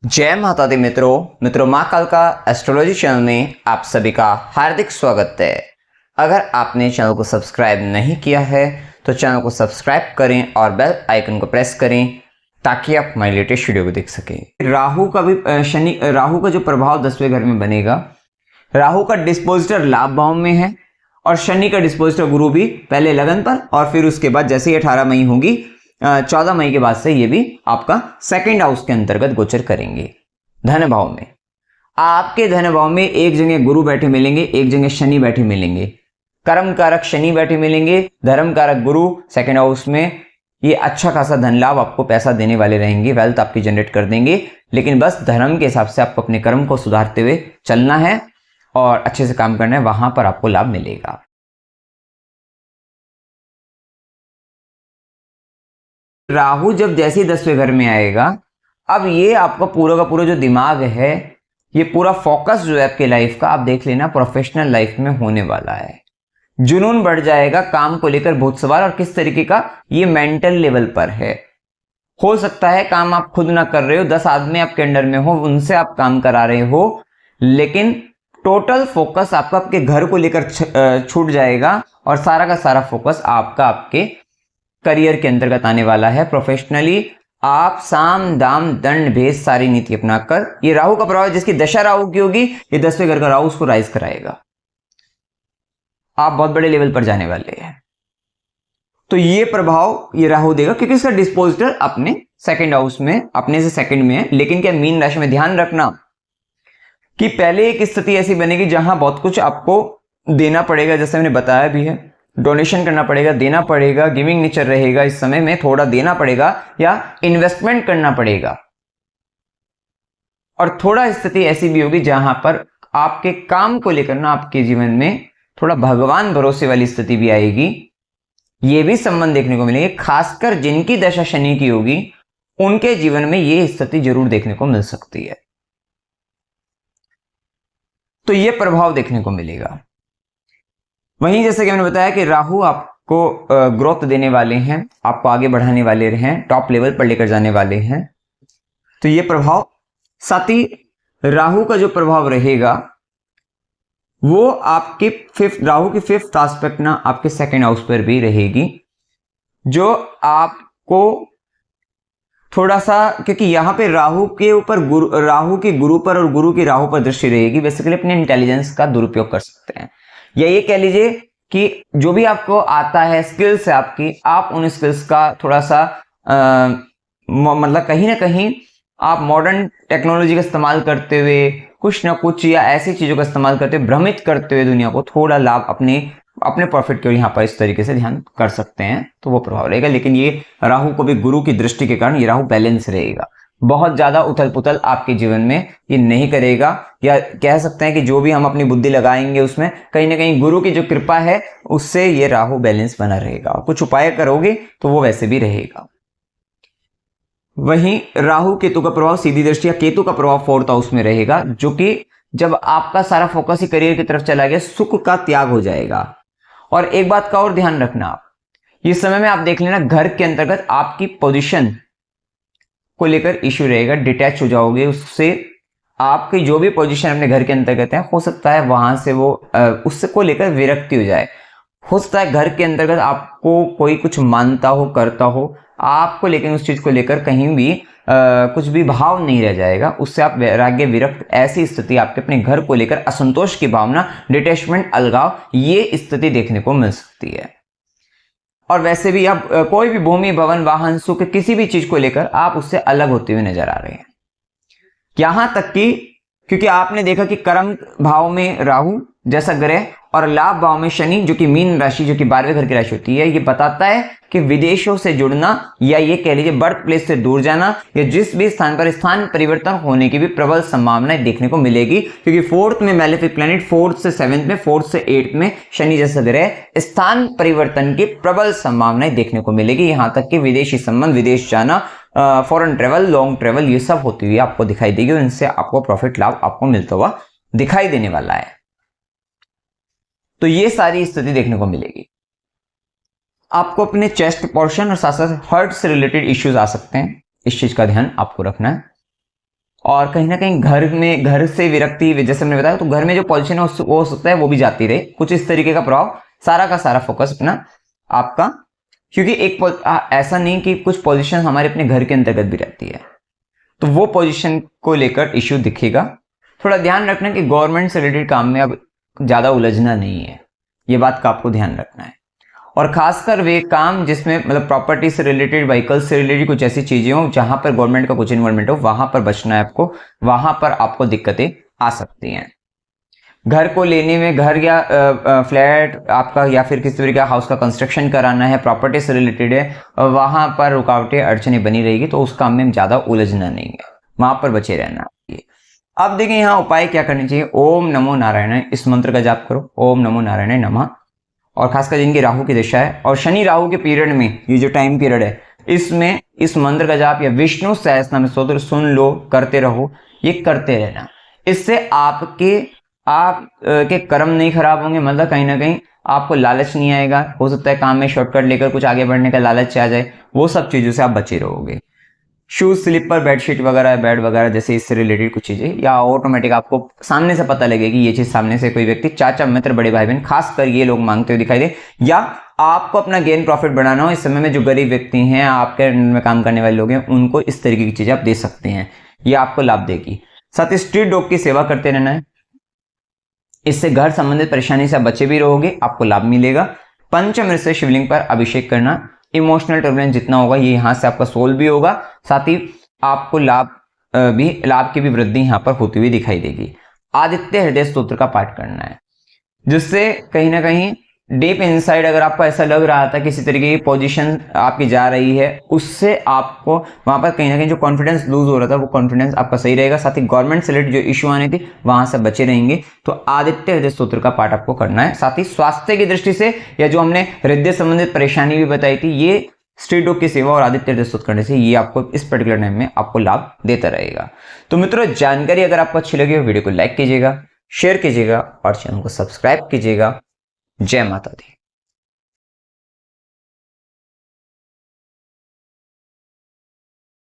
जय माता दी मित्रों माँ काल का एस्ट्रोलॉजी चैनल में आप सभी का हार्दिक स्वागत है। अगर आपने चैनल को सब्सक्राइब नहीं किया है तो चैनल को सब्सक्राइब करें और बेल आइकन को प्रेस करें ताकि आप हमारी लेटेस्ट वीडियो को देख सकें। राहु का जो प्रभाव 10वें घर में बनेगा। राहु का डिस्पोजिटर लाभ भाव में है और शनि का डिस्पोजिटर गुरु भी पहले लगन पर और फिर उसके बाद जैसे ही 18 मई होगी 14 मई के बाद से ये भी आपका सेकंड हाउस के अंतर्गत गोचर करेंगे। धन भाव में आपके धन भाव में एक जगह गुरु बैठे मिलेंगे, एक जगह शनि बैठे मिलेंगे। कर्म कारक शनि बैठे मिलेंगे, धर्म कारक गुरु सेकंड हाउस में। ये अच्छा खासा धन लाभ आपको पैसा देने वाले रहेंगे, वेल्थ आपकी जनरेट कर देंगे। लेकिन बस धर्म के हिसाब से आपको अपने कर्म को सुधारते हुए चलना है और अच्छे से काम करना है, वहां पर आपको लाभ मिलेगा। राहु जब जैसे ही 10वें घर में आएगा, अब ये आपका पूरा का पूरा जो दिमाग है, ये पूरा फोकस जो है आपके लाइफ का, आप देख लेना प्रोफेशनल लाइफ में होने वाला है। जुनून बढ़ जाएगा काम को लेकर बहुत सवाल, और किस तरीके का, ये मेंटल लेवल पर है। हो सकता है काम आप खुद ना कर रहे हो, 10 आदमी आपके अंडर में हो, उनसे आप काम करा रहे हो, लेकिन टोटल फोकस आपका आपके घर को लेकर छूट जाएगा और सारा का सारा फोकस आपका आपके करियर के अंतर्गत आने वाला है। प्रोफेशनली आप साम दाम दंड भेद सारी नीति अपनाकर, ये राहु का प्रभाव जिसकी दशा राहु की होगी, ये 10वें घर का राहु उसको राइज कराएगा। आप बहुत बड़े लेवल पर जाने वाले हैं। तो ये प्रभाव ये राहु देगा क्योंकि इसका डिस्पोजिटर अपने सेकंड हाउस में, अपने से सेकंड में है। लेकिन क्या मीन राशि में ध्यान रखना कि पहले एक स्थिति ऐसी बनेगी जहां बहुत कुछ आपको देना पड़ेगा, जैसे मैंने बताया भी है, डोनेशन करना पड़ेगा, देना पड़ेगा, गिविंग नेचर रहेगा इस समय में, थोड़ा देना पड़ेगा या इन्वेस्टमेंट करना पड़ेगा। और थोड़ा स्थिति ऐसी भी होगी जहां पर आपके काम को लेकर ना आपके जीवन में थोड़ा भगवान भरोसे वाली स्थिति भी आएगी। ये भी संबंध देखने को मिलेंगे, खासकर जिनकी दशा शनि की होगी उनके जीवन में ये स्थिति जरूर देखने को मिल सकती है। तो ये प्रभाव देखने को मिलेगा। वहीं जैसे कि मैंने बताया कि राहु आपको ग्रोथ देने वाले हैं, आपको आगे बढ़ाने वाले हैं, टॉप लेवल पर लेकर जाने वाले हैं। तो ये प्रभाव, साथ ही राहु का जो प्रभाव रहेगा वो आपके राहु की 5th एस्पेक्ट ना आपके सेकंड हाउस पर भी रहेगी, जो आपको थोड़ा सा, क्योंकि यहां पे राहु के ऊपर राहु की गुरु पर और गुरु की राहु पर दृष्टि रहेगी। बेसिकली अपने इंटेलिजेंस का दुरुपयोग कर सकते हैं, या ये कह लीजिए कि जो भी आपको आता है, स्किल्स है आपकी, आप उन स्किल्स का थोड़ा सा मतलब कहीं ना कहीं आप मॉडर्न टेक्नोलॉजी का इस्तेमाल करते हुए कुछ ना कुछ या ऐसी चीजों का इस्तेमाल करते हुए भ्रमित करते हुए दुनिया को थोड़ा लाभ अपने प्रॉफिट के यहाँ पर इस तरीके से ध्यान कर सकते हैं, तो वो प्रभाव रहेगा। लेकिन ये राहु को भी गुरु की दृष्टि के कारण ये राहु बैलेंस रहेगा, बहुत ज्यादा उथल पुथल आपके जीवन में ये नहीं करेगा। या कह सकते हैं कि जो भी हम अपनी बुद्धि लगाएंगे उसमें कहीं ना कहीं गुरु की जो कृपा है उससे ये राहु बैलेंस बना रहेगा। कुछ उपाय करोगे तो वो वैसे भी रहेगा। वहीं राहु केतु का प्रभाव, सीधी दृष्टि या केतु का प्रभाव 4th हाउस में रहेगा, जो कि जब आपका सारा फोकस ही करियर की तरफ चला गया, सुख का त्याग हो जाएगा। और एक बात का और ध्यान रखना, आप इस समय में आप देख लेना घर के अंतर्गत आपकी पोजीशन को लेकर इश्यू रहेगा, डिटैच हो जाओगे उससे। आपकी जो भी पोजीशन अपने घर के अंतर्गत है, हो सकता है वहां से वो उससे को लेकर विरक्ति हो जाए। हो सकता है घर के अंतर्गत आपको कोई कुछ मानता हो, करता हो आपको, लेकिन उस चीज को लेकर कहीं भी कुछ भी भाव नहीं रह जाएगा, उससे आप वैराग्य विरक्त, ऐसी स्थिति आपके अपने घर को लेकर असंतोष की भावना, डिटैचमेंट, अलगाव, ये स्थिति देखने को मिल सकती है। और वैसे भी आप कोई भी भूमि, भवन, वाहन, सुख, किसी भी चीज को लेकर आप उससे अलग होते हुए नजर आ रहे हैं। यहां तक कि क्योंकि आपने देखा कि कर्म भाव में राहु जैसा ग्रह और लाभ भाव में शनि, जो कि मीन राशि, जो कि 12वें घर की राशि होती है, ये बताता है कि विदेशों से जुड़ना, या ये कह लीजिए बर्थ प्लेस से दूर जाना, या जिस भी स्थान पर स्थान परिवर्तन होने की भी प्रबल संभावनाएं देखने को मिलेगी। क्योंकि 4th में मैलेफिक प्लैनेट, 4th से 7th में, 4th से 8th में शनि जैसा ग्रह, स्थान परिवर्तन की प्रबल संभावनाएं देखने को मिलेगी। यहां तक कि विदेशी संबंध, विदेश जाना, फॉरेन ट्रेवल, लॉन्ग ट्रेवल, ये सब होती हुई आपको दिखाई देगी और इनसे आपको प्रॉफिट, लाभ आपको मिलता हुआ दिखाई देने वाला है। तो ये सारी स्थिति देखने को मिलेगी। आपको अपने चेस्ट पोर्शन और साथ साथ हार्ट से रिलेटेड इश्यूज आ सकते हैं, इस चीज का ध्यान आपको रखना है। और कहीं ना कहीं घर से विरक्ति, जैसे मैंने बताया, तो घर में जो पोजीशन है वो हो सकता है वो भी जाती रहे। कुछ इस तरीके का प्रभाव, सारा का सारा फोकस अपना आपका, क्योंकि ऐसा नहीं कि कुछ पोजीशन हमारे अपने घर के अंतर्गत भी रहती है, तो वो पोजीशन को लेकर इश्यू दिखेगा। थोड़ा ध्यान रखना कि गवर्नमेंट से रिलेटेड काम में अब ज़्यादा उलझना नहीं है, ये बात का आपको ध्यान रखना है। और खासकर वे काम जिसमें मतलब प्रॉपर्टी से रिलेटेड, व्हीकल से रिलेटेड कुछ ऐसी चीजें हो जहां पर गवर्नमेंट का कुछ इन्वॉल्वमेंट हो, वहां पर बचना है आपको, वहां पर आपको दिक्कतें आ सकती हैं। घर को लेने में, घर या फ्लैट आपका या फिर किसी तरीके का हाउस का कंस्ट्रक्शन कराना है, प्रॉपर्टी से रिलेटेड है, वहां पर रुकावटें अड़चने बनी रहेगी, तो उस काम में ज्यादा उलझना नहीं है, वहां पर बचे रहना चाहिए। अब देखिए यहाँ उपाय क्या करने चाहिए। ओम नमो नारायण, इस मंत्र का जाप करो, ओम नमो नारायण नमः। और खासकर जिनकी राहु की दिशा है और शनि राहु के पीरियड में, ये जो टाइम पीरियड है, इसमें इस मंत्र का जाप या विष्णु सहस्त्रनाम स्तोत्र सुन लो, करते रहो, ये करते रहना। इससे आपके कर्म नहीं खराब होंगे, मतलब कहीं ना कहीं आपको लालच नहीं आएगा। हो सकता है काम में शॉर्टकट लेकर कुछ आगे बढ़ने का लालच आ जाए, वो सब चीजों से आप बचे रहोगे। शूज, स्लीपर, बेडशीट वगैरह, बेड वगैरह जैसे इससे रिलेटेड कुछ चीजें, या ऑटोमेटिक आपको सामने से पता लगेगी ये चीज, सामने से कोई व्यक्ति, चाचा, मित्र, बड़े भाई बहन, खासकर ये लोग मांगते हुए दिखाई दे, या आपको अपना गेन प्रॉफिट बढ़ाना हो, इस समय में जो गरीब व्यक्ति हैं, आपके अंडर में काम करने वाले लोग हैं, उनको इस तरीके की चीजें आप दे सकते हैं, ये आपको लाभ देगी। साथ ही स्ट्रीट डॉग की सेवा करते रहना है, इससे घर संबंधित परेशानी से आप बचे भी रहोगे, आपको लाभ मिलेगा। पंचमृत से शिवलिंग पर अभिषेक करना, इमोशनल टर्बुलेंस जितना होगा ये यहाँ से आपका सोल्व भी होगा, साथ ही आपको लाभ की भी वृद्धि यहाँ पर होती हुई दिखाई देगी। आदित्य हृदय स्तोत्र का पाठ करना है, जिससे कहीं ना कहीं डीप इनसाइड अगर आपको ऐसा लग रहा था किसी तरीके की पोजीशन आपकी जा रही है, उससे आपको वहां पर कहीं ना कहीं जो कॉन्फिडेंस लूज हो रहा था, वो कॉन्फिडेंस आपका सही रहेगा। साथ ही गवर्नमेंट से रिलेटेड जो इश्यू आने थी वहां से बचे रहेंगे। तो आदित्य हृदय स्तोत्र का पाठ आपको करना है। साथ ही स्वास्थ्य की दृष्टि से, या जो हमने हृदय संबंधित परेशानी भी बताई थी, ये स्ट्रीट डॉग की सेवा और आदित्य हृदय स्तोत्र करने से ये आपको इस पर्टिकुलर टाइम में आपको लाभ देता रहेगा। तो मित्रों, जानकारी अगर आपको अच्छी लगी हो, वीडियो को लाइक कीजिएगा, शेयर कीजिएगा और चैनल को सब्सक्राइब कीजिएगा। जय माता दी।